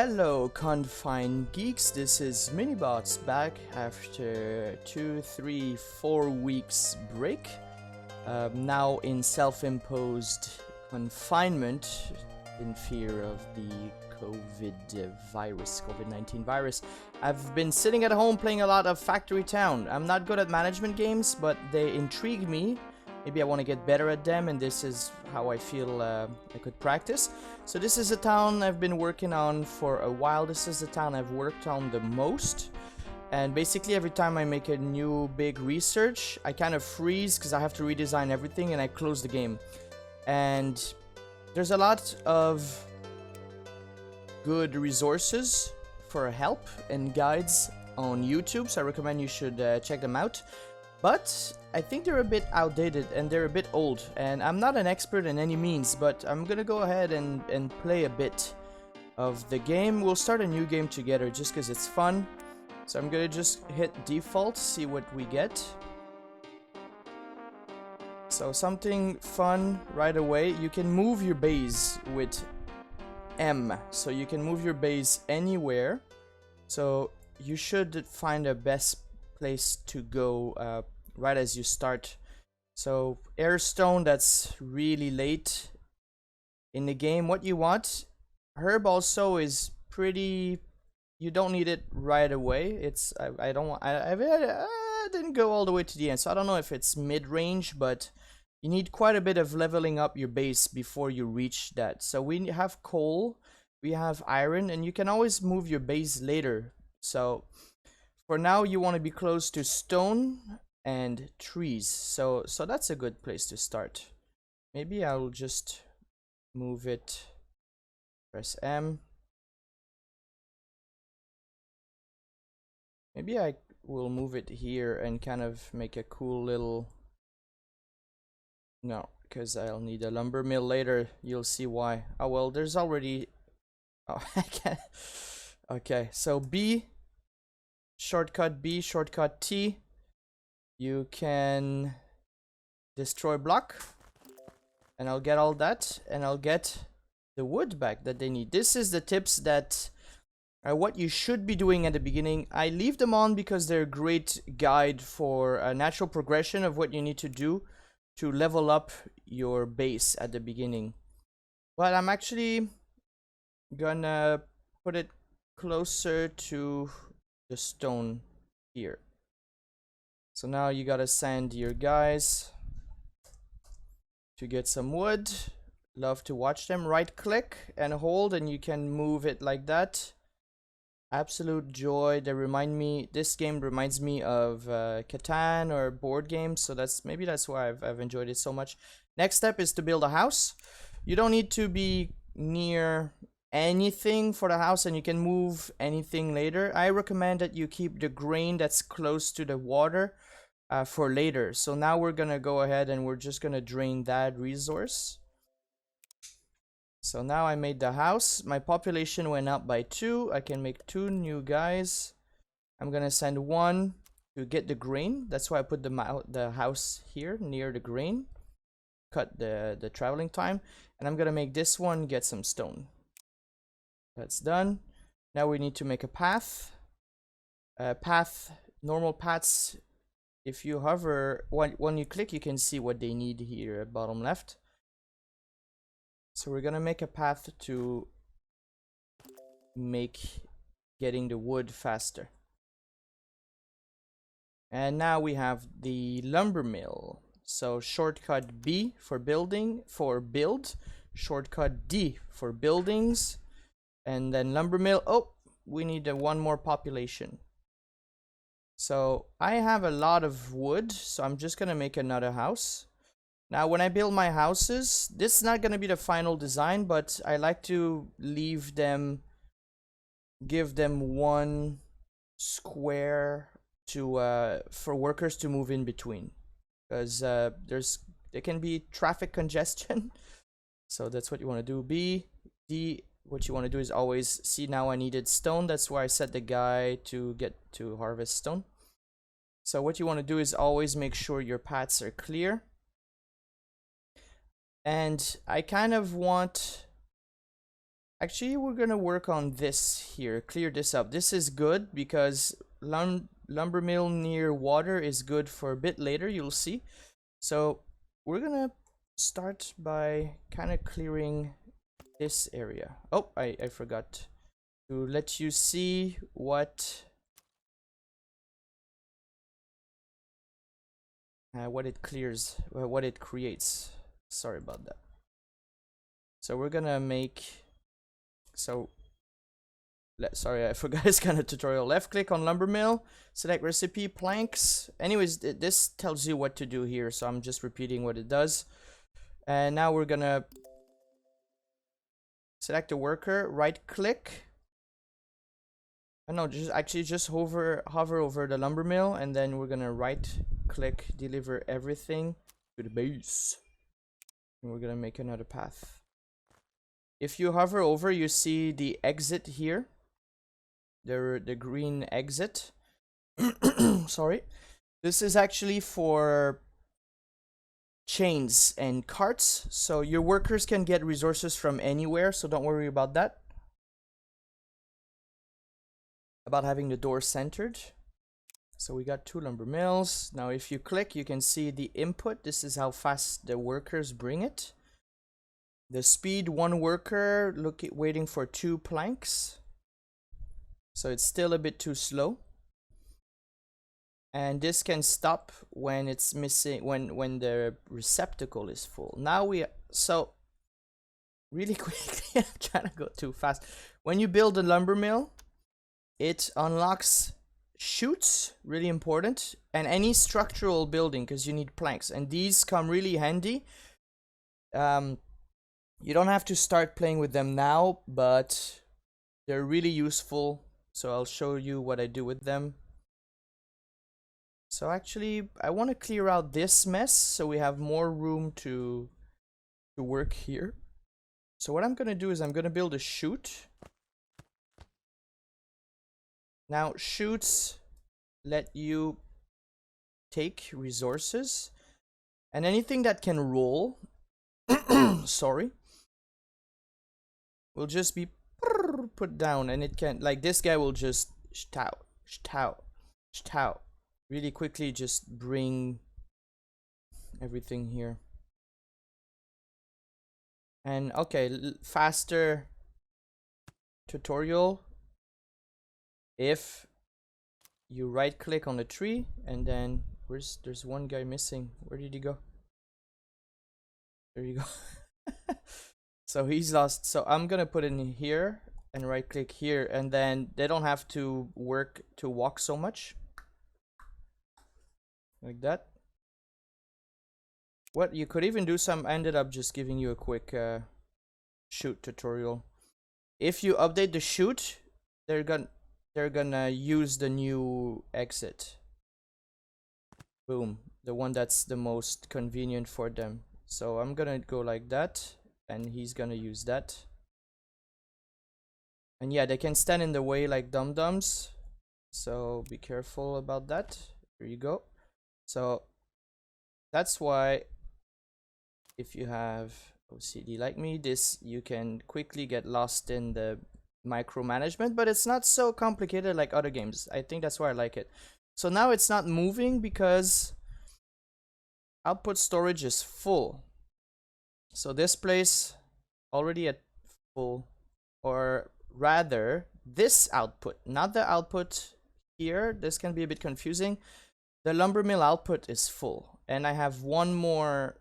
Hello, confined geeks. This is Minibots back after 2, 3, 4 weeks break. Now in self-imposed confinement in fear of the COVID-19 virus. I've been sitting at home playing a lot of Factory Town. I'm not good at management games, but they intrigue me. Maybe I want to get better at them, and this is how I feel I could practice. So this is a town I've been working on for a while. This is the town I've worked on the most. And basically every time I make a new big research, I kind of freeze because I have to redesign everything and I close the game. And there's a lot of good resources for help and guides on YouTube, so I recommend you should check them out. But I think they're a bit outdated and they're a bit old, and I'm not an expert in any means, but I'm gonna go ahead and play a bit of the game. We'll start a new game together just because it's fun. So I'm gonna just hit default, see what we get. So something fun right away. You can move your base with M, so you can move your base anywhere. So you should find a best place to go right as you start. So airstone, that's really late in the game. What you want, herb also is pretty, you don't need it right away. It's I don't want, I didn't go all the way to the end, so I don't know if it's mid-range, but you need quite a bit of leveling up your base before you reach that. So we have coal, we have iron, and you can always move your base later. So for now you want to be close to stone and trees, so that's a good place to start. Maybe I'll just move it, press M. Maybe I will move it here and kind of make a cool little, no, because I'll need a lumber mill later. You'll see why. Oh well, there's already, oh I can't. Okay, so B, shortcut B, shortcut T. You can destroy block, and I'll get all that, and I'll get the wood back that they need. This is the tips that are what you should be doing at the beginning. I leave them on because they're a great guide for a natural progression of what you need to do to level up your base at the beginning. But I'm actually gonna put it closer to the stone here. So now you gotta send your guys to get some wood. Love to watch them. Right click and hold, and you can move it like that. Absolute joy. They remind me, this game reminds me of Catan or board games, so maybe that's why I've enjoyed it so much. Next step is to build a house. You don't need to be near anything for the house, and you can move anything later. I recommend that you keep the grain that's close to the water for later. So now we're gonna go ahead and we're just gonna drain that resource. So now I made the house. My population went up by 2. I can make 2 new guys. I'm gonna send 1 to get the grain. That's why I put the house here near the grain. Cut the traveling time. And I'm gonna make this one get some stone. That's done. Now we need to make a path. Normal paths, if you hover, when you click, you can see what they need here at bottom left. So we're gonna make a path to make getting the wood faster. And now we have the lumber mill. So shortcut B for building, for build, shortcut D for buildings, and then lumber mill. Oh, we need one more population. So I have a lot of wood, so I'm just gonna make another house. Now when I build my houses, this is not gonna be the final design, but I like to leave them, give them 1 square to for workers to move in between, because there can be traffic congestion. So that's what you want to do. B, D, what you want to do is always see, now I needed stone, that's why I set the guy to get to harvest stone. So what you want to do is always make sure your paths are clear. And I kind of want Actually, we're gonna work on this here, clear this up. This is good because lumber mill near water is good for a bit later, you'll see. So we're gonna start by kind of clearing this area. Oh, I forgot to let you see what it clears, what it creates. Sorry about that. So we're gonna make, sorry, I forgot this kind of tutorial. Left click on lumber mill, select recipe, planks. Anyways, this tells you what to do here, so I'm just repeating what it does. And now we're gonna select a worker, right click. No, just hover over the lumber mill, and then we're gonna right click, deliver everything to the base. And we're gonna make another path. If you hover over, you see the exit here. The green exit. Sorry. This is actually for chains and carts, so your workers can get resources from anywhere, so don't worry about that. About having the door centered. So we got 2 lumber mills. Now if you click, you can see the input. This is how fast the workers bring it. The speed, 1 worker waiting for 2 planks. So it's still a bit too slow. And this can stop when it's missing, when the receptacle is full. Now so really quickly, I'm trying to go too fast. When you build a lumber mill, it unlocks chutes, really important, and any structural building, because you need planks, and these come really handy. You don't have to start playing with them now, but they're really useful, so I'll show you what I do with them. So actually, I want to clear out this mess so we have more room to work here. So what I'm going to do is I'm going to build a chute. Now, chutes let you take resources, and anything that can roll, sorry, will just be put down, and it can, like this guy will just really quickly just bring everything here. And okay, faster tutorial. If you right click on the tree, and then there's one guy missing. Where did he go? There you go. So he's lost. So I'm gonna put in here and right click here, and then they don't have to walk so much. Like that. What you could even do some, I ended up just giving you a quick chute tutorial. If you update the chute, they're gonna use the new exit. Boom, the one that's the most convenient for them. So I'm gonna go like that, and he's gonna use that. And yeah, they can stand in the way like dum-dums, so be careful about that. There you go. So that's why if you have OCD like me, you can quickly get lost in the micromanagement, but it's not so complicated like other games. I think that's why I like it. So now it's not moving because output storage is full. So this place already at full, or rather this output, not the output here. This can be a bit confusing. The lumber mill output is full, and I have one more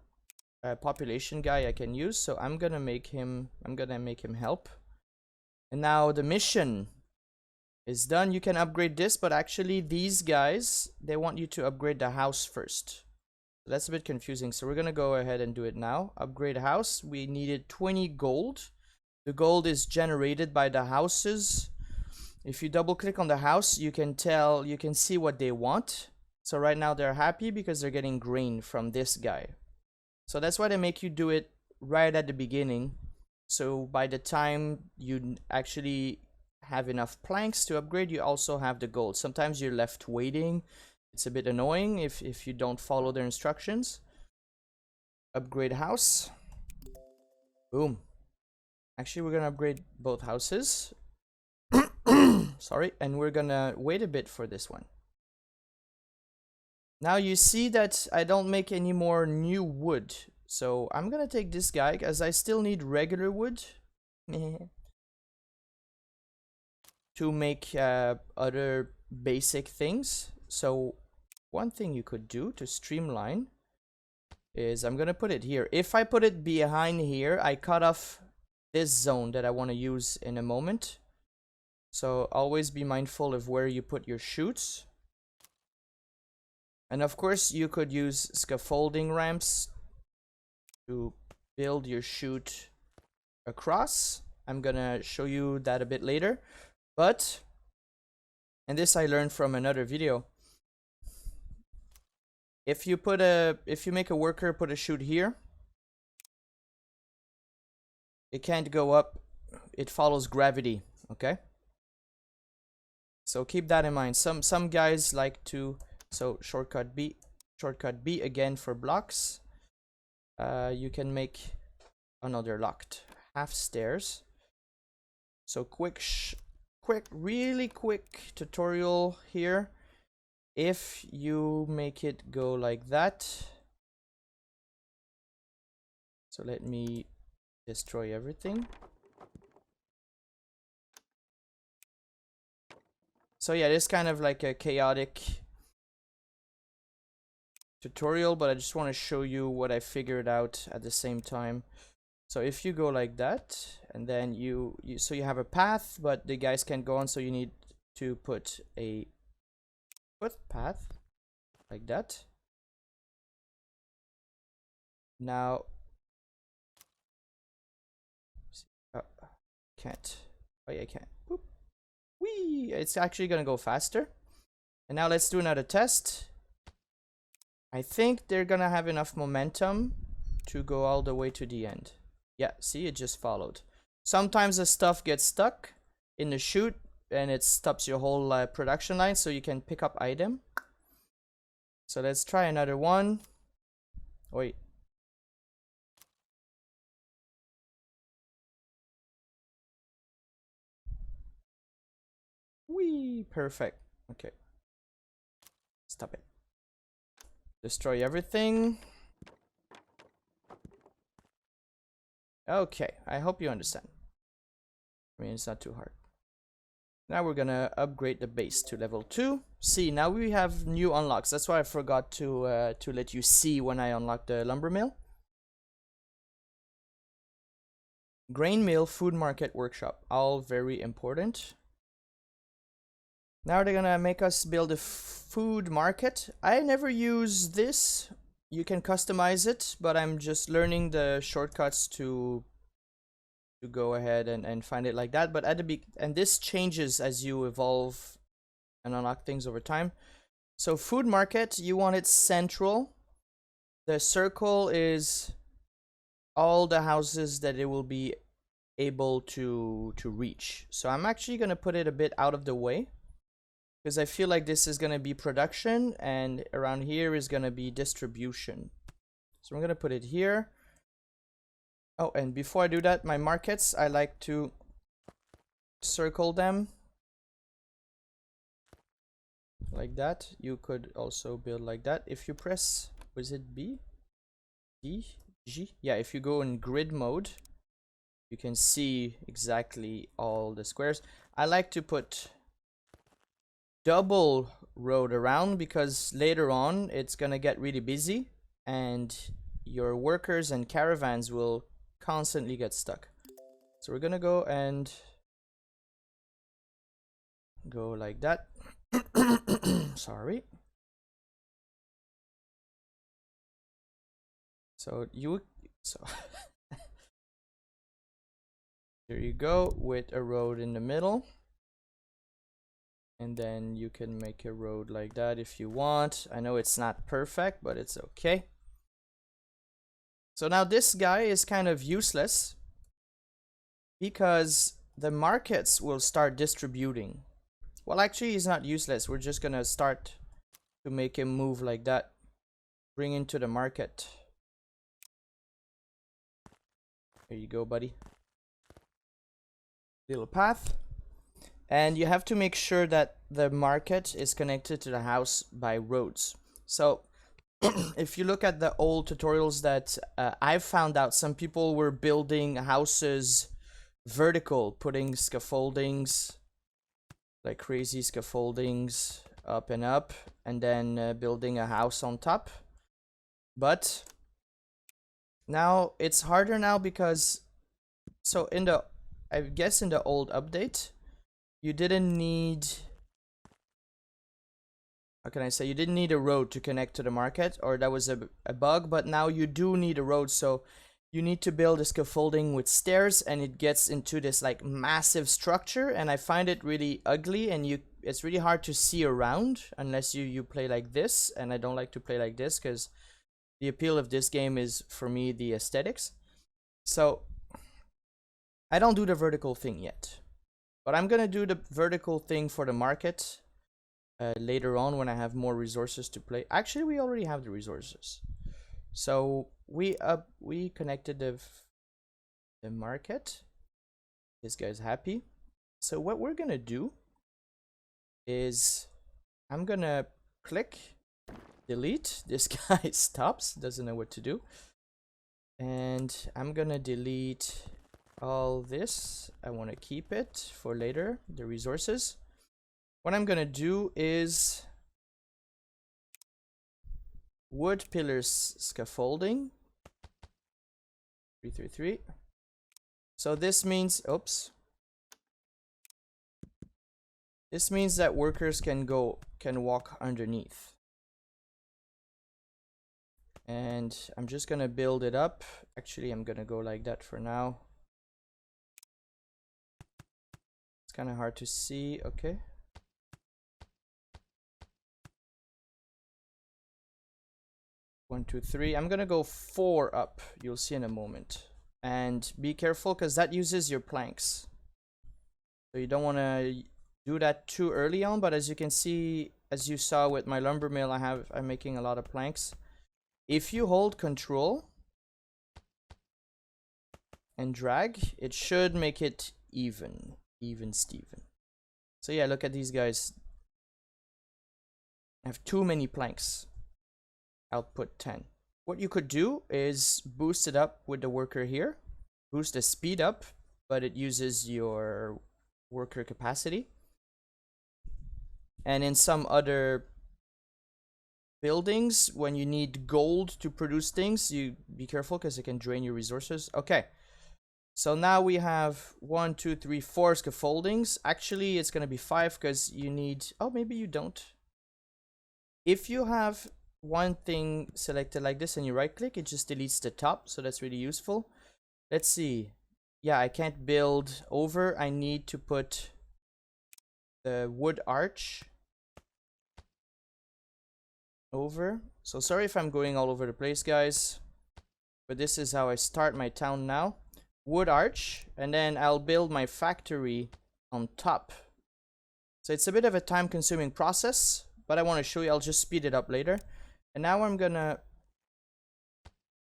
population guy I can use, so I'm gonna make him help. And now the mission is done. You can upgrade this, but actually these guys, they want you to upgrade the house first. That's a bit confusing, so we're gonna go ahead and do it now. Upgrade house. We needed 20 gold. The gold is generated by the houses. If you double click on the house, you can see what they want. So right now they're happy because they're getting grain from this guy. So that's why they make you do it right at the beginning. So by the time you actually have enough planks to upgrade, you also have the gold. Sometimes you're left waiting. It's a bit annoying if you don't follow their instructions. Upgrade house. Boom. Actually, we're gonna upgrade both houses. Sorry, and we're gonna wait a bit for this one. Now you see that I don't make any more new wood. So I'm gonna take this guy as I still need regular wood to make other basic things. So one thing you could do to streamline is I'm gonna put it here. If I put it behind here, I cut off this zone that I want to use in a moment. So always be mindful of where you put your chutes. And of course you could use scaffolding ramps to build your chute across. I'm gonna show you that a bit later. But, and this I learned from another video, if you make a worker put a chute here, it can't go up, it follows gravity, okay? So keep that in mind. Some guys like to, so shortcut B again for blocks. You can make another locked half stairs. So really quick tutorial here. If you make it go like that, so let me destroy everything. So yeah, this is kind of like a chaotic tutorial, but I just want to show you what I figured out at the same time. So if you go like that, and then you have a path, but the guys can't go on, so you need to put a footpath like that. Now, can't. Oh yeah, I can't. Boop. Whee! It's actually gonna go faster. And now let's do another test. I think they're gonna have enough momentum to go all the way to the end. Yeah, see, it just followed. Sometimes the stuff gets stuck in the chute and it stops your whole production line, so you can pick up item. So let's try another one. Wait. Whee! Perfect. Okay. Stop it. Destroy everything. Okay, I hope you understand. I mean, it's not too hard. Now we're gonna upgrade the base to level 2. See, now we have new unlocks. That's why I forgot to let you see when I unlocked the lumber mill. Grain mill, food market, workshop, all very important. Now they're gonna make us build a food market. I never use this. You can customize it, but I'm just learning the shortcuts to go ahead and find it like that. But at the and this changes as you evolve and unlock things over time. So food market, you want it central. The circle is all the houses that it will be able to reach. So I'm actually gonna put it a bit out of the way, because I feel like this is going to be production and around here is going to be distribution. So I'm going to put it here. Oh, and before I do that, my markets, I like to circle them like that. You could also build like that. If you press, was it B? D? G? Yeah, if you go in grid mode, you can see exactly all the squares. I like to put double road around, because later on it's gonna get really busy and your workers and caravans will constantly get stuck. So we're gonna go and go like that. Sorry. So there you go, with a road in the middle. And then you can make a road like that if you want. I know it's not perfect, but it's okay. So now this guy is kind of useless because the markets will start distributing. Well, actually, he's not useless. We're just gonna start to make him move like that. Bring into the market. There you go, buddy. little path. And you have to make sure that the market is connected to the house by roads. So if you look at the old tutorials that I've found out, some people were building houses vertical, putting scaffoldings, like crazy scaffoldings up and up, and then building a house on top. But now it's harder now because, so in the, I guess in the old update, you didn't need, how can I say, you didn't need a road to connect to the market, or that was a bug, but now you do need a road. So you need to build a scaffolding with stairs, and it gets into this like massive structure, and I find it really ugly, and it's really hard to see around unless you play like this, and I don't like to play like this because the appeal of this game is, for me, the aesthetics. So I don't do the vertical thing yet, but I'm gonna do the vertical thing for the market later on when I have more resources to play. Actually, we already have the resources. So we connected the market. This guy's happy. So what we're gonna do is I'm gonna click delete. This guy stops, doesn't know what to do. And I'm gonna delete all this. I want to keep it for later, the resources. What I'm gonna do is wood pillars scaffolding 333. So this means, oops, this means that workers can walk underneath. And I'm just gonna build it up. Actually, I'm gonna go like that for now. It's kind of hard to see. Okay. 1, 2, 3. I'm gonna go 4 up. You'll see in a moment. And be careful because that uses your planks. So you don't want to do that too early on. But as you can see, as you saw with my lumber mill, I'm making a lot of planks. If you hold control and drag, it should make it even Steven. So yeah, look at these guys. I have too many planks. Output 10. What you could do is boost it up with the worker here. Boost the speed up, but it uses your worker capacity. And in some other buildings, when you need gold to produce things, you be careful because it can drain your resources. Okay, so now we have 1, 2, 3, 4 scaffoldings. Actually, it's gonna be 5 because you need, oh, maybe you don't. If you have one thing selected like this and you right click, it just deletes the top, so that's really useful. Let's see. Yeah, I can't build over. I need to put the wood arch over. So sorry if I'm going all over the place, guys, but this is how I start my town now. Wood arch, and then I'll build my factory on top. So it's a bit of a time-consuming process, but I want to show you. I'll just speed it up later. And now I'm gonna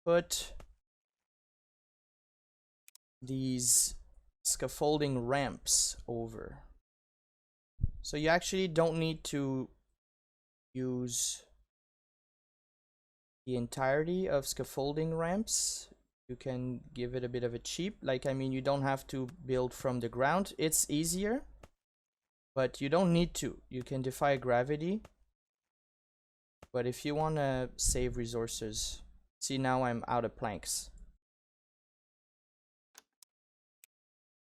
put these scaffolding ramps over. So you actually don't need to use the entirety of scaffolding ramps. You can give it a bit of a cheap, like, I mean, you don't have to build from the ground. It's easier, but you don't need to. You can defy gravity. But if you want to save resources, see, now I'm out of planks.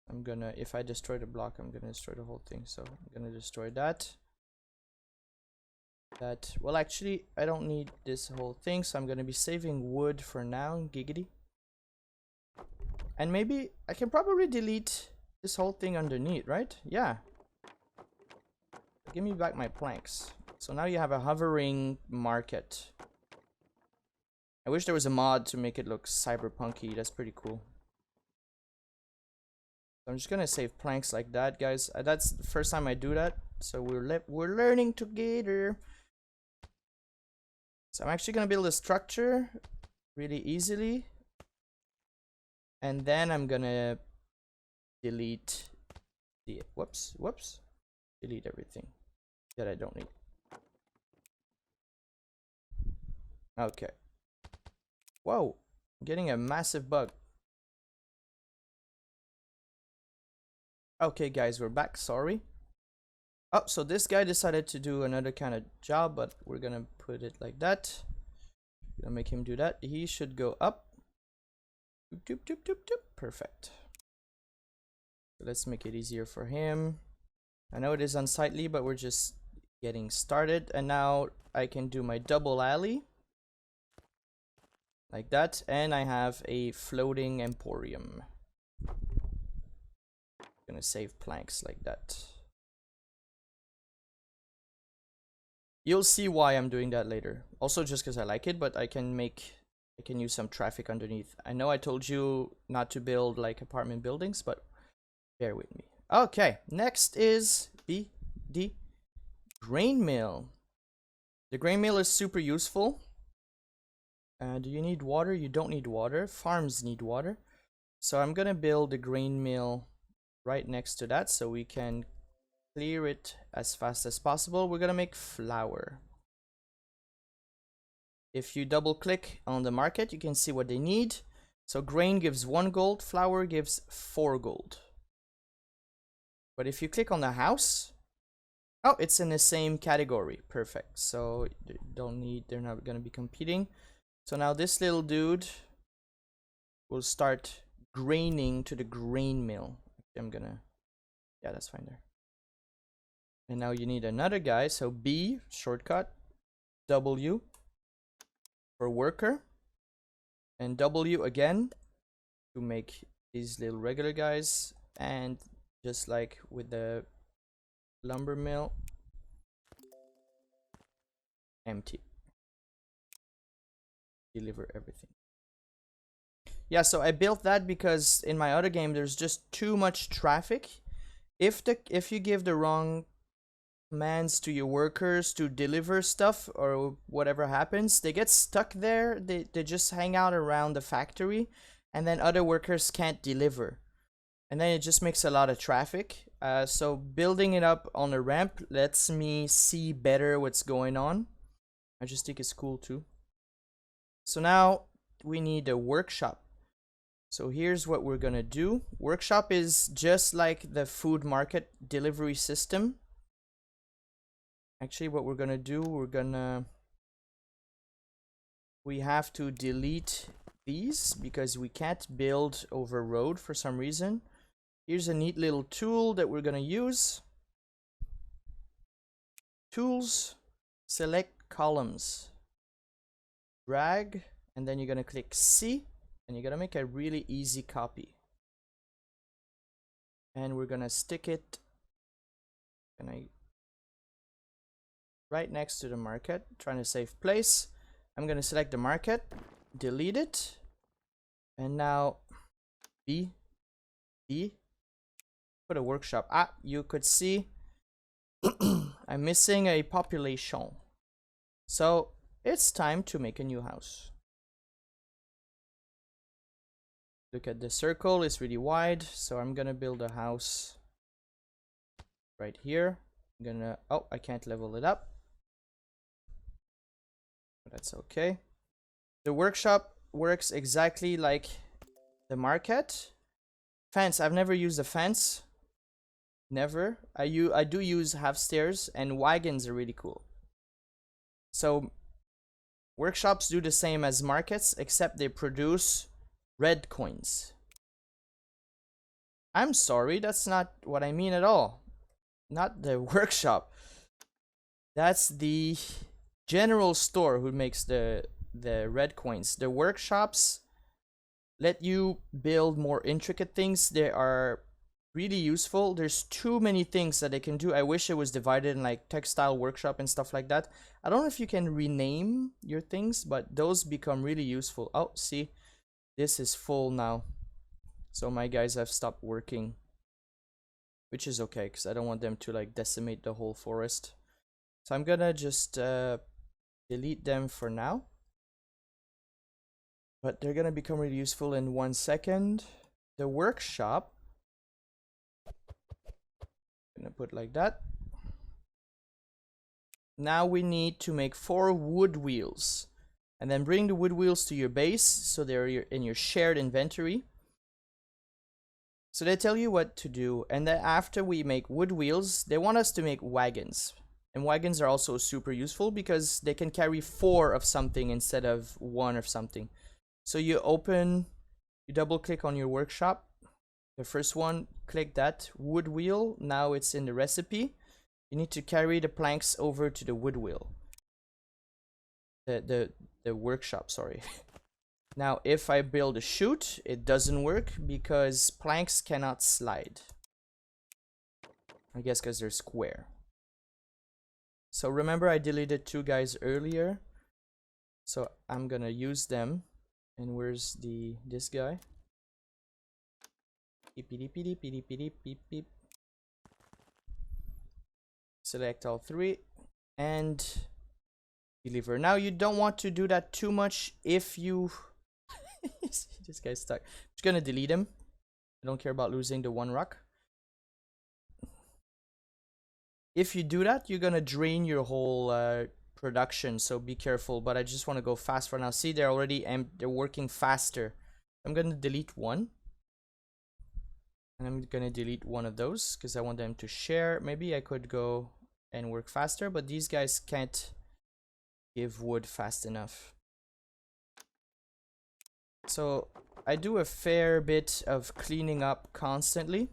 I'm gonna, if I destroy the block, I'm gonna destroy the whole thing. So I'm gonna destroy that. Well, actually, I don't need this whole thing, so I'm gonna be saving wood for now. Giggity. And maybe I can probably delete this whole thing underneath, right? Yeah. Give me back my planks. So now you have a hovering market. I wish there was a mod to make it look cyberpunky. That's pretty cool. I'm just gonna save planks like that, guys. That's the first time I do that, so we're learning together. So I'm actually gonna build a structure really easily, and then I'm gonna delete Whoops. Delete everything that I don't need. Okay. Whoa, I'm getting a massive bug. Okay, guys, we're back. Sorry. Oh, so this guy decided to do another kind of job, but we're gonna put it like that. Gonna make him do that. He should go up. Doop, doop, doop, doop. Perfect. Let's make it easier for him. I know it is unsightly, but we're just getting started. And now I can do my double alley. Like that. And I have a floating emporium. Gonna save planks like that. You'll see why I'm doing that later. Also just because I like it, but I can use some traffic underneath. I know I told you not to build like apartment buildings, but bear with me. Okay, next is the grain mill. The grain mill is super useful. Do you need water? You don't need water. Farms need water. So I'm gonna build the grain mill right next to that so we can clear it as fast as possible. We're gonna make flour. If you double click on the market, you can see what they need. So grain gives 1 gold, flour gives 4 gold. But if you click on the house, oh, it's in the same category. Perfect. So they're not gonna be competing. So now this little dude will start graining to the grain mill. Yeah, that's fine there. And now you need another guy. So B, shortcut, W for worker, and W again to make these little regular guys. And just like with the lumber mill, empty. Deliver everything. Yeah, so I built that because in my other game there's just too much traffic. If you give the wrong commands to your workers to deliver stuff or whatever happens, they get stuck there. They just hang out around the factory, and then other workers can't deliver, and then it just makes a lot of traffic. So building it up on a ramp lets me see better what's going on. I just think it's cool too. So now we need a workshop. So here's what we're gonna do. Workshop is just like the food market delivery system. Actually, what we're gonna do, we have to delete these because we can't build over road for some reason. Here's a neat little tool that we're gonna use. Tools, select columns, drag, and then you're gonna click C, and you're gonna make a really easy copy. And we're gonna stick it right next to the market, trying to save place. I'm gonna select the market, delete it, and now B, put a workshop. You could see I'm missing a population. So it's time to make a new house. Look at the circle, it's really wide, so I'm gonna build a house right here. Oh, I can't level it up. That's okay. The workshop works exactly like the market. Fence, I've never used a fence. Never. I do use half stairs, and wagons are really cool. So workshops do the same as markets, except they produce red coins. I'm sorry, that's not what I mean at all. Not the workshop. That's the general store who makes the red coins. The workshops let you build more intricate things. They are really useful. There's too many things that they can do. I wish it was divided in like textile workshop and stuff like that. I don't know if you can rename your things, but those become really useful. Oh, see, this is full now, so my guys have stopped working, which is okay because I don't want them to like decimate the whole forest. So I'm gonna just delete them for now, but they're gonna become really useful in 1 second. The workshop Gonna put like that. Now we need to make 4 wood wheels, and then bring the wood wheels to your base so they're in your shared inventory. So they tell you what to do, and then after we make wood wheels, they want us to make wagons. And wagons are also super useful because they can carry 4 of something instead of 1 of something. So you double click on your workshop. The first one, click that wood wheel. Now it's in the recipe. You need to carry the planks over to the wood wheel. The workshop, sorry. Now, if I build a chute, it doesn't work because planks cannot slide. I guess because they're square. So remember I deleted 2 guys earlier. So I'm gonna use them. And where's this guy? Beep, beep, beep, beep, beep, beep, beep. Select all 3 and deliver. Now you don't want to do that too much if you this guy's stuck. I'm just gonna delete him. I don't care about losing the 1 rock. If you do that, you're gonna drain your whole production, so be careful. But I just want to go fast for now. See, they're already they're working faster. I'm gonna delete 1. And I'm gonna delete 1 of those because I want them to share. Maybe I could go and work faster, but these guys can't give wood fast enough. So I do a fair bit of cleaning up constantly.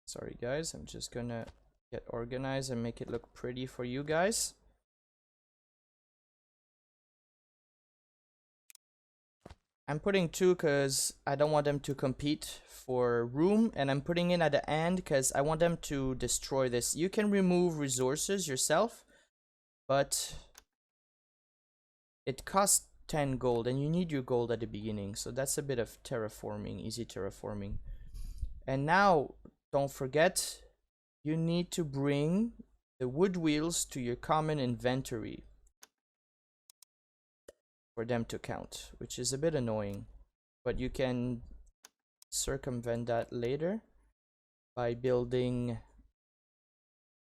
Sorry guys, I'm just gonna get organized and make it look pretty for you guys. I'm putting 2 because I don't want them to compete for room, and I'm putting in at the end because I want them to destroy this. You can remove resources yourself, but it costs 10 gold and you need your gold at the beginning, so that's a bit of terraforming, easy terraforming. And now don't forget, you need to bring the wood wheels to your common inventory for them to count, which is a bit annoying, but you can circumvent that later by building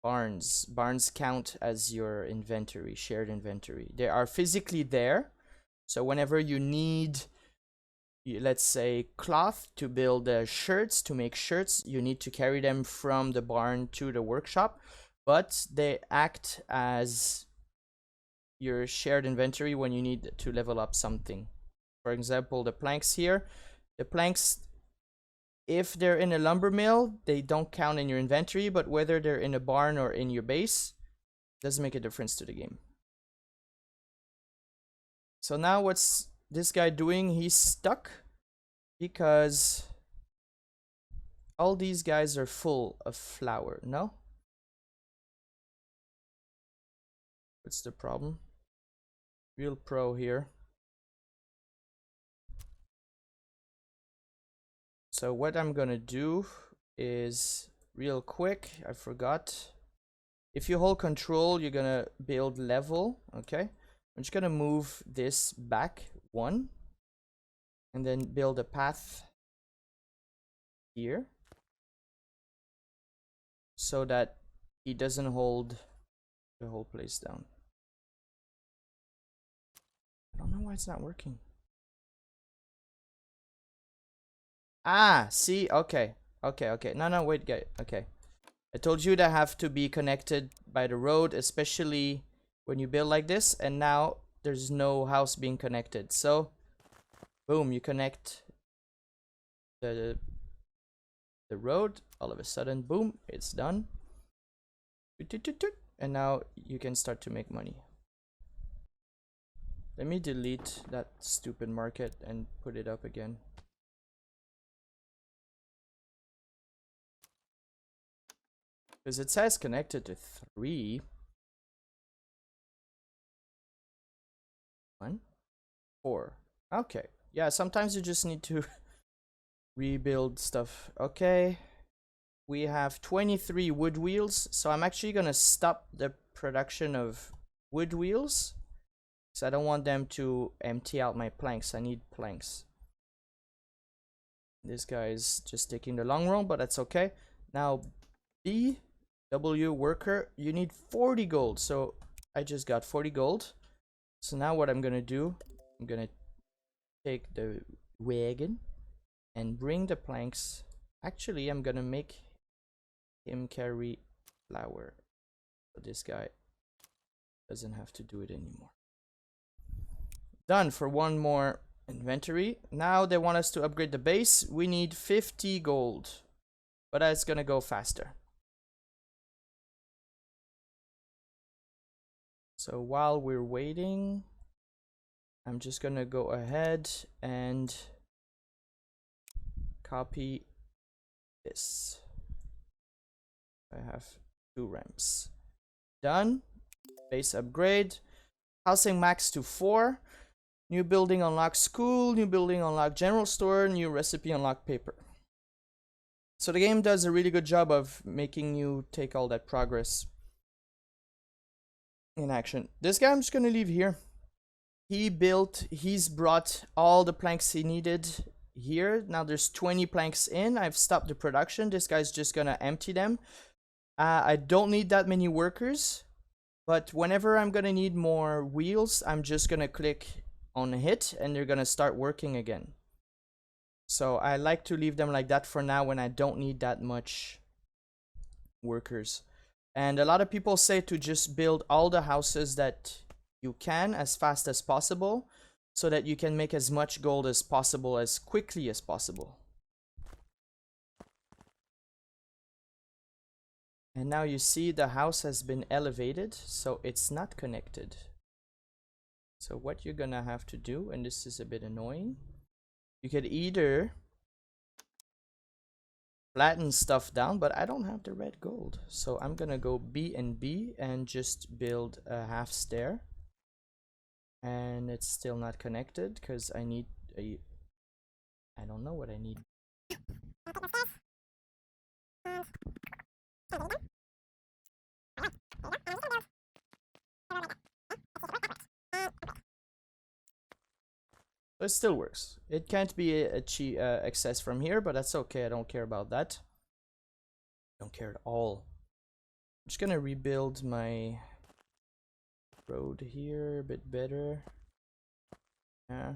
barns. Barns count as your inventory, shared inventory. They are physically there, so whenever you need, let's say, cloth to build shirts, to make shirts, you need to carry them from the barn to the workshop, but they act as your shared inventory when you need to level up something. For example, the planks here, the planks, if they're in a lumber mill, they don't count in your inventory, but whether they're in a barn or in your base doesn't make a difference to the game. So now what's this guy doing? He's stuck because all these guys are full of flour. No? What's the problem? Real pro here. So what I'm gonna do is, real quick, I forgot. If you hold control, you're gonna build level, okay? I'm just gonna move this back 1 and then build a path here so that he doesn't hold the whole place down. I don't know why it's not working. Ah, see, okay. No, wait, guys. Okay, I told you they have to be connected by the road, especially when you build like this, and now there's no house being connected. So boom, you connect the road, all of a sudden, boom, it's done. And now you can start to make money. Let me delete that stupid market and put it up again. Because it says connected to 3. 1, 4. Okay. Yeah, sometimes you just need to rebuild stuff. Okay. We have 23 wood wheels, so I'm actually gonna stop the production of wood wheels. So I don't want them to empty out my planks. I need planks. This guy is just taking the long road, but that's okay. Now, BW worker, you need 40 gold. So I just got 40 gold. So now what I'm gonna do, I'm gonna take the wagon and bring the planks. Actually, I'm gonna make him carry flour. So this guy doesn't have to do it anymore. Done for one more inventory. Now they want us to upgrade the base. We need 50 gold, but that's gonna go faster. So while we're waiting, I'm just gonna go ahead and copy this. I have 2 ramps. Done. Base upgrade. Housing max to 4. New building unlock school. New building unlock general store. New recipe unlock paper. So the game does a really good job of making you take all that progress in action. This guy I'm just gonna leave here. He's brought all the planks he needed here. Now there's 20 planks in. I've stopped the production. This guy's just gonna empty them. I don't need that many workers, but whenever I'm gonna need more wheels, I'm just gonna click on hit and they're gonna start working again. So I like to leave them like that for now when I don't need that much workers. And a lot of people say to just build all the houses that you can as fast as possible so that you can make as much gold as possible as quickly as possible. And now you see the house has been elevated, so it's not connected. So what you're gonna have to do, and this is a bit annoying, you could either flatten stuff down, but I don't have the red gold. So I'm gonna go B and B and just build a half stair. And it's still not connected because I need a... I don't know what I need. It still works. It can't be a cheat access from here, but that's okay. I don't care about that. Don't care at all. I'm just gonna rebuild my road here a bit better. Yeah.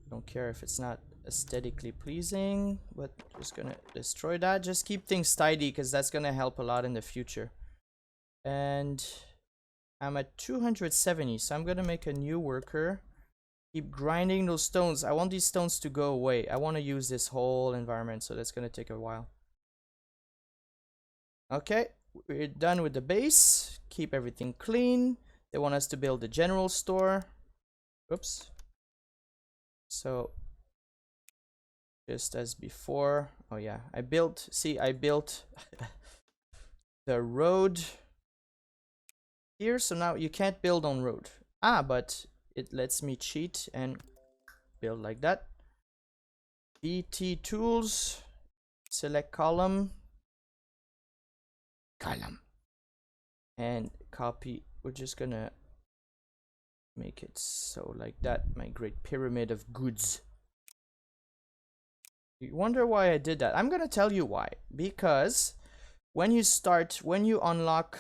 Don't care if it's not aesthetically pleasing, but just gonna destroy that. Just keep things tidy because that's gonna help a lot in the future. And I'm at 270, so I'm gonna make a new worker. Keep grinding those stones. I want these stones to go away. I want to use this whole environment, so that's gonna take a while. Okay, we're done with the base. Keep everything clean. They want us to build a general store. Oops. So just as before. Oh yeah, I built the road here, so now you can't build on road. But it lets me cheat and build like that. BT tools, select column, and copy. We're just gonna make it so like that. My great pyramid of goods. You wonder why I did that? I'm gonna tell you why. Because when you unlock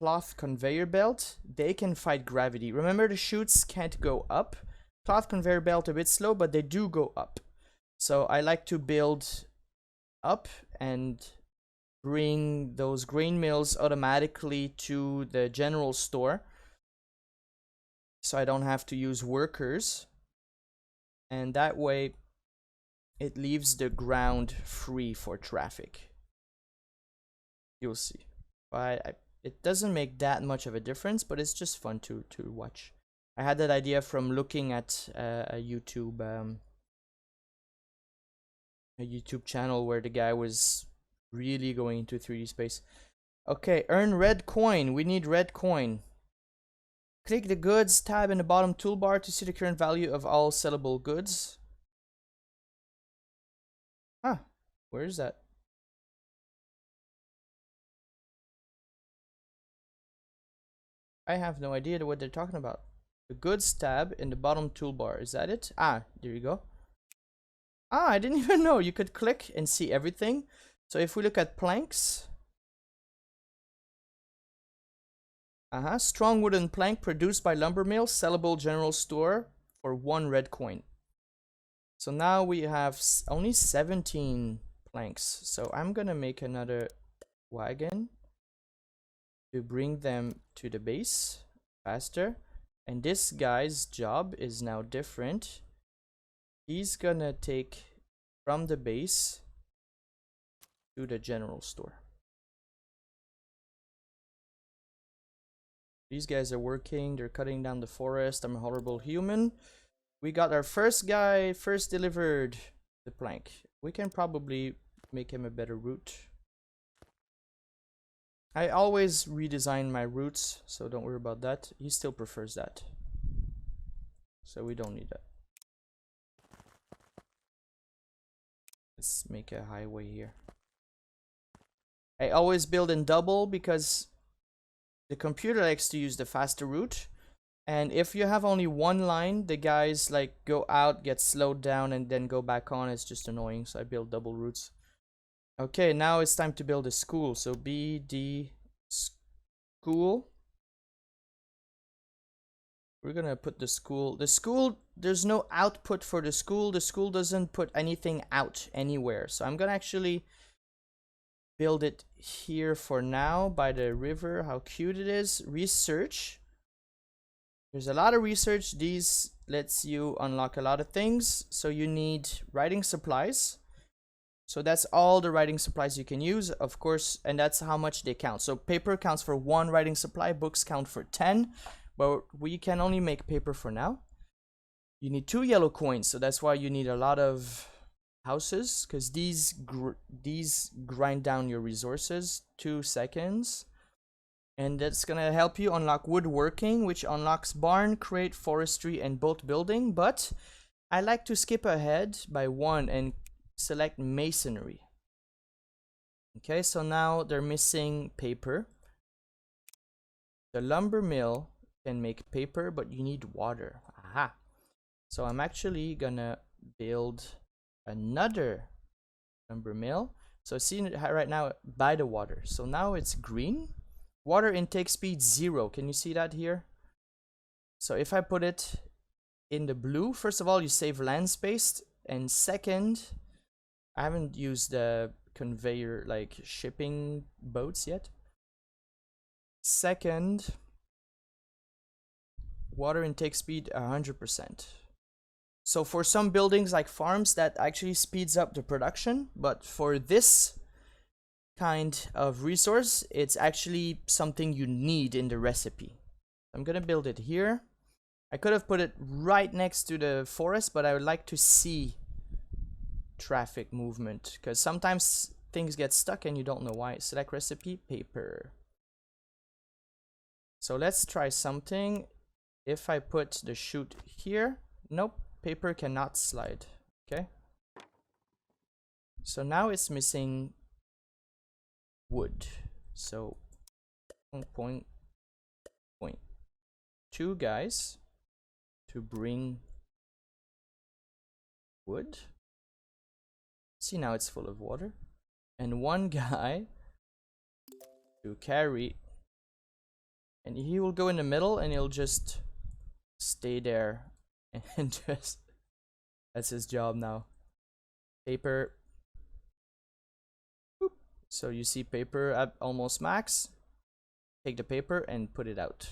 cloth conveyor belt, they can fight gravity. Remember, the chutes can't go up. Cloth conveyor belt a bit slow, but they do go up. So I like to build up and bring those grain mills automatically to the general store, so I don't have to use workers, and that way it leaves the ground free for traffic. You'll see. But it doesn't make that much of a difference, but it's just fun to watch. I had that idea from looking at a YouTube channel where the guy was really going into 3D space. Okay, earn red coin. We need red coin. Click the goods tab in the bottom toolbar to see the current value of all sellable goods. Where is that? I have no idea what they're talking about. The goods tab in the bottom toolbar. Is that it? Ah, there you go. Ah, I didn't even know. You could click and see everything. So if we look at planks. Strong wooden plank produced by lumber mill, sellable general store for 1 red coin. So now we have only 17 planks. So I'm gonna make another wagon to bring them to the base faster. And this guy's job is now different. He's gonna take from the base to the general store. These guys are working, they're cutting down the forest. I'm a horrible human. We got our first guy, first delivered the plank. We can probably make him a better route. I always redesign my routes, so don't worry about that. He still prefers that. So we don't need that. Let's make a highway here. I always build in double because the computer likes to use the faster route. And if you have only one line, the guys like go out, get slowed down, and then go back on. It's just annoying, so I build double routes. Okay, now it's time to build a school. So BD school. We're gonna put the school. The school, there's no output for the school. The school doesn't put anything out anywhere. So I'm gonna actually build it here for now by the river. How cute it is. Research. There's a lot of research. These lets you unlock a lot of things. So you need writing supplies. So that's all the writing supplies you can use, of course, and that's how much they count. So paper counts for 1 writing supply, books count for 10, but we can only make paper for now. You need 2 yellow coins, so that's why you need a lot of houses, because these grind down your resources. 2 seconds. And that's gonna help you unlock woodworking, which unlocks barn, crate, forestry, and boat building. But I like to skip ahead by 1 and select masonry. Okay, so now they're missing paper. The lumber mill can make paper, but you need water. Aha. So I'm actually gonna build another lumber mill. So see right now by the water. So now it's green. Water intake speed 0. Can you see that here? So if I put it in the blue, first of all, you save land space, and second, I haven't used the conveyor, like shipping boats yet. Second, water intake speed 100%. So for some buildings like farms, that actually speeds up the production, but for this kind of resource, it's actually something you need in the recipe. I'm gonna build it here. I could have put it right next to the forest, but I would like to see traffic movement, because sometimes things get stuck and you don't know why. Select recipe, paper. So let's try something. If I put the chute here, nope, paper cannot slide. Okay, so now it's missing wood. So point 2 guys to bring wood. See, now it's full of water. And 1 guy to carry, and he will go in the middle and he'll just stay there and just, that's his job now. Paper. Boop. So you see paper at almost max. Take the paper and put it out.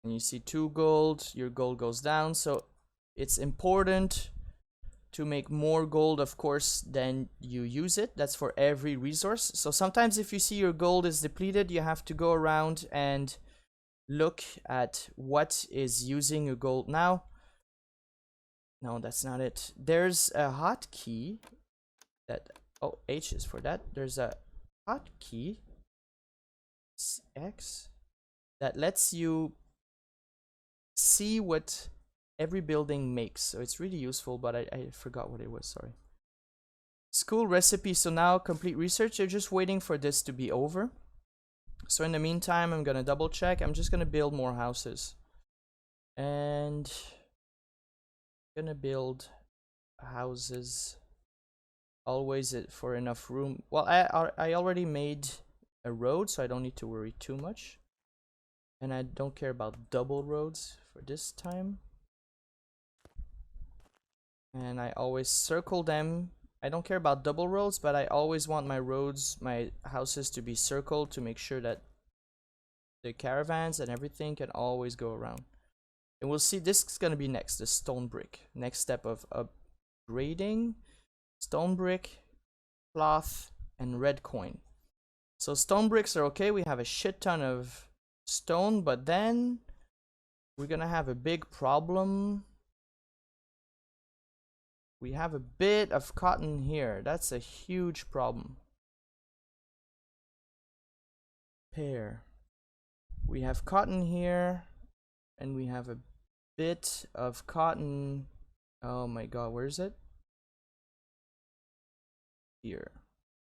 And you see 2 gold, your gold goes down. So it's important to make more gold, of course, than you use it. That's for every resource. So sometimes if you see your gold is depleted, you have to go around and look at what is using your gold now. No, that's not it. There's a hotkey that, oh, H is for that. There's a hotkey, X, that lets you see what every building makes. So it's really useful, but I forgot what it was, sorry. School recipe. So now complete research. They're just waiting for this to be over. So in the meantime, I'm gonna double check. I'm just gonna build more houses. And gonna build houses always for enough room. Well, I already made a road, so I don't need to worry too much. And I don't care about double roads for this time. And I always circle them. I don't care about double roads, but I always want my roads, my houses to be circled to make sure that the caravans and everything can always go around. And we'll see, this is going to be next, the stone brick. Next step of upgrading. Stone brick, cloth, and red coin. So stone bricks are okay. We have a shit ton of stone, but then we're going to have a big problem. We have a bit of cotton here. That's a huge problem. Pear. We have cotton here, and we have a bit of cotton. Oh my god, where is it? Here.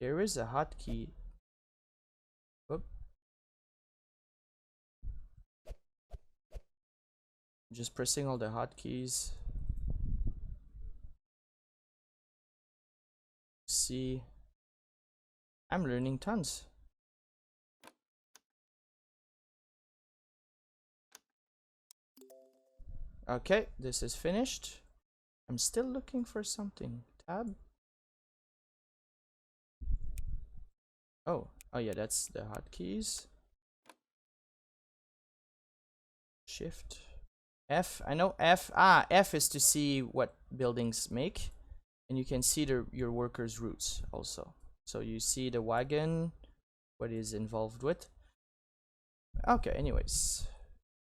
There is a hotkey. Whoop. Just pressing all the hotkeys. See, I'm learning tons. Okay, this is finished. I'm still looking for something. Tab. Oh yeah, that's the hotkeys. Shift. F. I know F. F is to see what buildings make. And you can see your workers' routes also. So you see the wagon, what is involved with. Okay, anyways.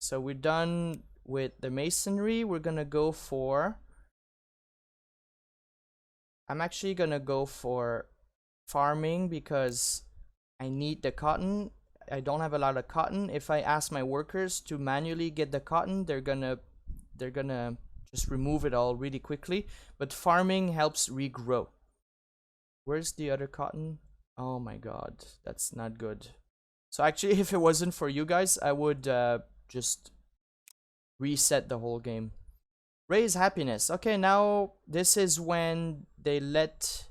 So we're done with the masonry. We're gonna go for... I'm actually gonna go for farming because I need the cotton. I don't have a lot of cotton. If I ask my workers to manually get the cotton, they're gonna just remove it all really quickly. But farming helps regrow. Where's the other cotton? Oh my god, that's not good. So actually, if it wasn't for you guys, I would just reset the whole game. Raise happiness. Okay, now this is when they let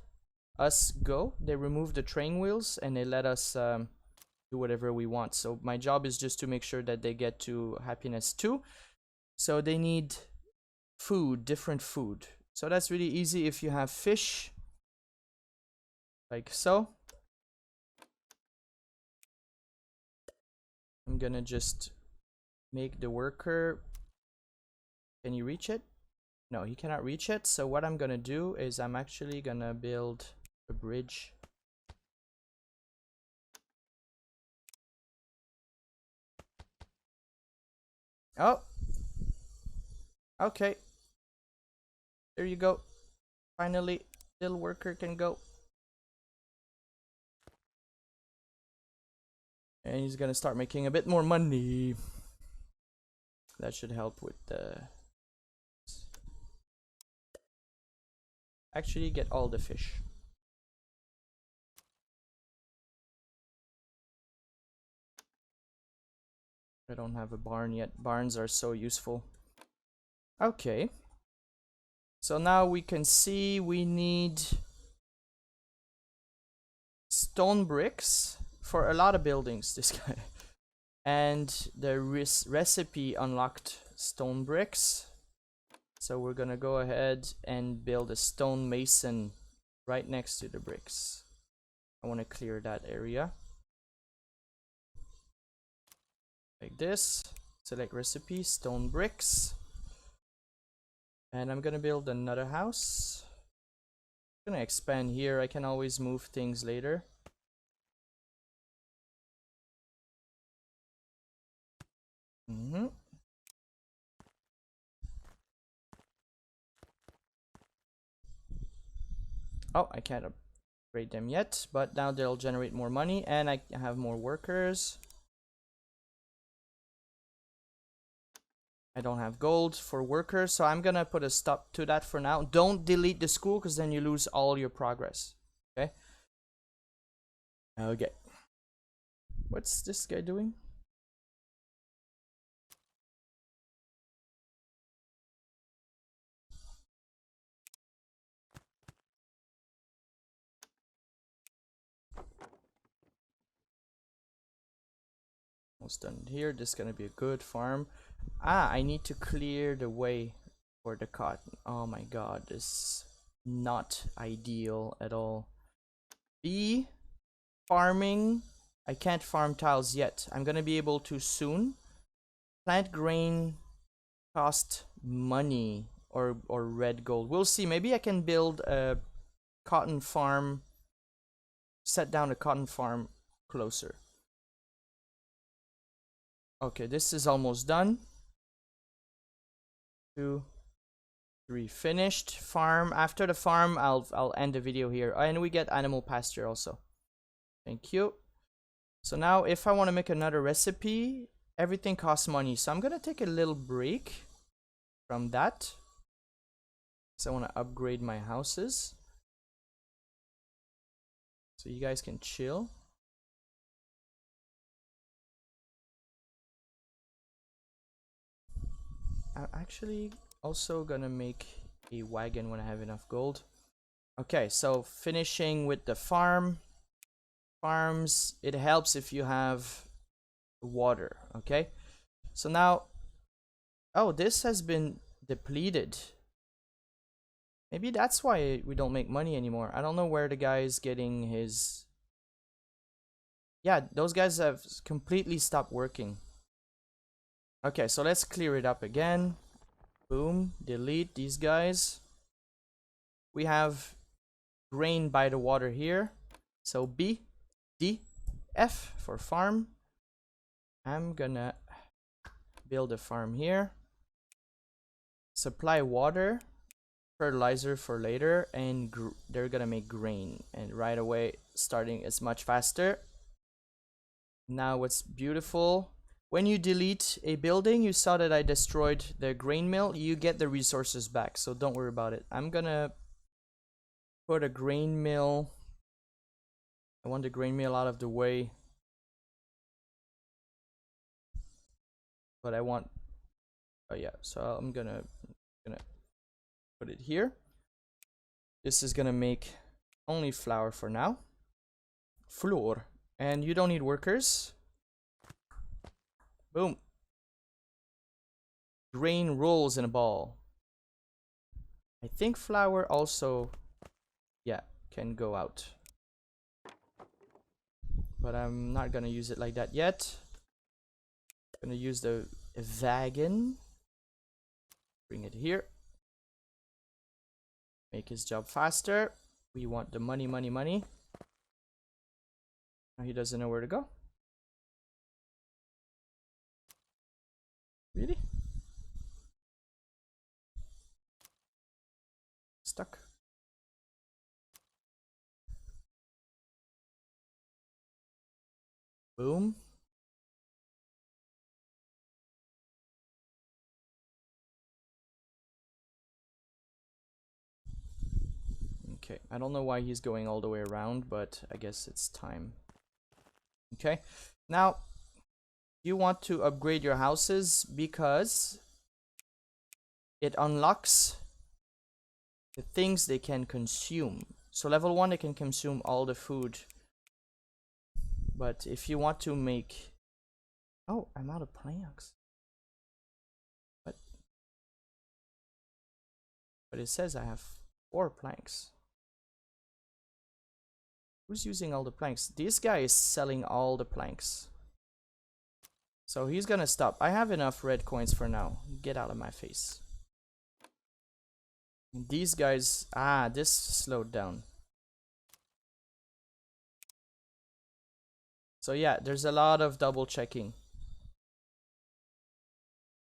us go. They remove the train wheels and they let us do whatever we want. So my job is just to make sure that they get to happiness 2. So they need food, different food. So that's really easy if you have fish, like so. I'm gonna just make the worker. Can you reach it? No, he cannot reach it. So what I'm gonna do is I'm actually gonna build a bridge. Oh, okay. There you go. Finally, little worker can go. And he's gonna start making a bit more money. That should help with the... Actually, get all the fish. I don't have a barn yet. Barns are so useful. Okay. So now we can see we need stone bricks for a lot of buildings, this guy. And the recipe unlocked stone bricks. So we're gonna go ahead and build a stone mason right next to the bricks. I want to clear that area. Like this. Select recipe, stone bricks. And I'm gonna build another house. I'm gonna expand here. I can always move things later. Oh, I can't upgrade them yet, but now they'll generate more money and I have more workers. I don't have gold for workers, so I'm gonna put a stop to that for now. Don't delete the school because then you lose all your progress. Okay. Okay. What's this guy doing? Almost done here. This is gonna be a good farm. Ah, I need to clear the way for the cotton. Oh my god, this is not ideal at all. B, farming. I can't farm tiles yet. I'm gonna be able to soon. Plant grain cost money or red gold. We'll see. Maybe I can build a cotton farm, set down a cotton farm closer. Okay, this is almost done. 2, 3 finished. Farm. After the farm, I'll end the video here. And we get animal pasture also. Thank you. So now if I want to make another recipe, everything costs money. So I'm gonna take a little break from that. So I want to upgrade my houses. So you guys can chill. I'm actually also gonna make a wagon when I have enough gold. Okay, so finishing with the farms. It helps if you have water. Okay, so now, oh, this has been depleted. Maybe that's why we don't make money anymore. I don't know where the guy is getting his. Yeah, those guys have completely stopped working. Okay, so let's clear it up again. Boom, delete these guys. We have grain by the water here. So B, D, F for farm. I'm gonna build a farm here. Supply water, fertilizer for later, and they're gonna make grain. And right away, starting is much faster. Now what's beautiful, when you delete a building, you saw that I destroyed the grain mill, you get the resources back, so don't worry about it. I'm gonna put a grain mill. I want the grain mill out of the way. But I want, oh yeah, so I'm gonna put it here. This is gonna make only flour for now. Flour. And you don't need workers. Boom. Grain rolls in a ball. I think flour also, yeah, can go out. But I'm not gonna use it like that yet. I'm gonna use the wagon. Bring it here. Make his job faster. We want the money, money, money. Now he doesn't know where to go. Really? Stuck. Boom. Okay, I don't know why he's going all the way around, but I guess it's time. Okay, now you want to upgrade your houses because it unlocks the things they can consume. So level 1, they can consume all the food. But if you want to make... Oh, I'm out of planks. But it says I have 4 planks. Who's using all the planks? This guy is selling all the planks. So he's gonna stop. I have enough red coins for now. Get out of my face. These guys... Ah, this slowed down. So yeah, there's a lot of double checking.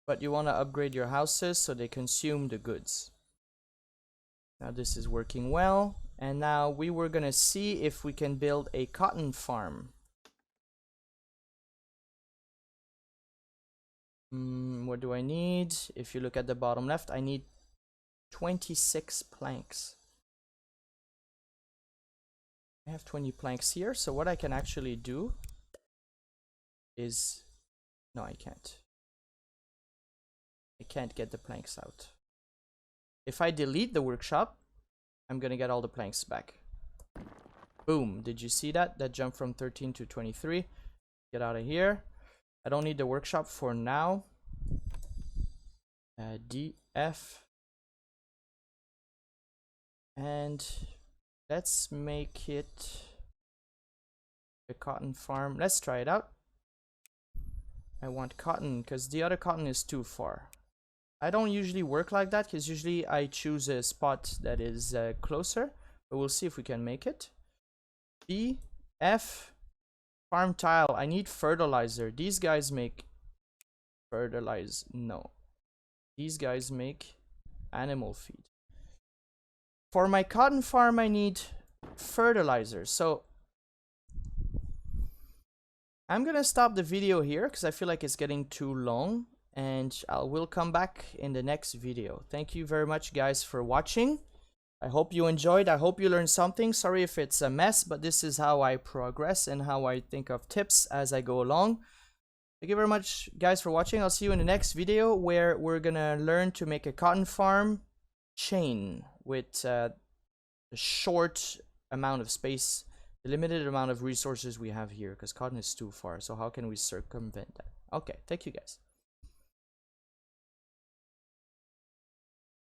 But you want to upgrade your houses so they consume the goods. Now this is working well. And now we were gonna see if we can build a cotton farm. What do I need? If you look at the bottom left, I need 26 planks. I have 20 planks here, so what I can actually do is... No, I can't. I can't get the planks out. If I delete the workshop, I'm gonna get all the planks back. Boom. Did you see that? That jumped from 13 to 23. Get out of here. I don't need the workshop for now. DF. And let's make it a cotton farm. Let's try it out. I want cotton because the other cotton is too far. I don't usually work like that because usually I choose a spot that is closer, but we'll see if we can make it. B, F, farm tile. I need fertilizer. These guys make fertilize. No. These guys make animal feed. For my cotton farm, I need fertilizer. So I'm gonna stop the video here because I feel like it's getting too long, and I will come back in the next video. Thank you very much, guys, for watching. I hope you enjoyed. I hope you learned something. Sorry if it's a mess, but this is how I progress and how I think of tips as I go along. Thank you very much, guys, for watching. I'll see you in the next video where we're gonna learn to make a cotton farm chain with a short amount of space, the limited amount of resources we have here, because cotton is too far. So how can we circumvent that? Okay, thank you, guys.